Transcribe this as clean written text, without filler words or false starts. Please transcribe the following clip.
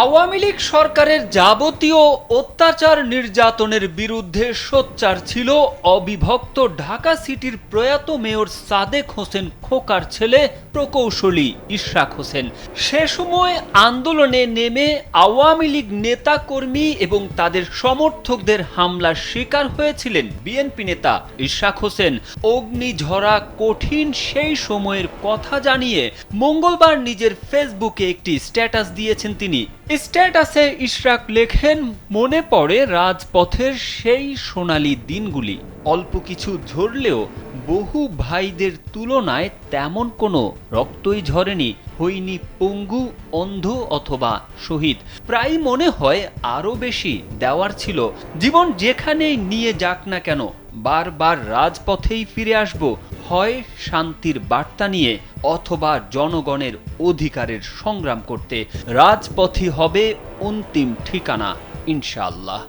আওয়ামী লীগ সরকারের যাবতীয় অত্যাচার নির্যাতনের বিরুদ্ধে সোচ্চার ছিল অবিভক্ত ঢাকা সিটির প্রয়াত মেয়র সাদেক হোসেন খোকার ছেলে প্রকৌশলী ইশরাক হোসেন। সে সময় আন্দোলনে নেমে আওয়ামী লীগ নেতাকর্মী এবং তাদের সমর্থকদের হামলার শিকার হয়েছিলেন বিএনপি নেতা ইশরাক হোসেন। অগ্নিঝরা কঠিন সেই সময়ের কথা জানিয়ে মঙ্গলবার নিজের ফেসবুকে একটি স্ট্যাটাস দিয়েছেন তিনি। স্ট্যাটাসে ইশরাক লেখেন, মনে পড়ে রাজপথের সেই সোনালী দিনগুলি। অল্প কিছু ঝরলেও বহু ভাইদের তুলনায় তেমন কোনো রক্তই ঝরেনি, হইনি পঙ্গু, অন্ধ অথবা শহীদ। প্রায় মনে হয় আরো বেশি দেওয়ার ছিল। জীবন যেখানেই নিয়ে যাক না কেন বারবার রাজপথেই ফিরে আসব, হয় শান্তির বার্তা নিয়ে অথবা জনগণের অধিকারের সংগ্রাম করতে। রাজপথই হবে অন্তিম ঠিকানা ইনশাআল্লাহ।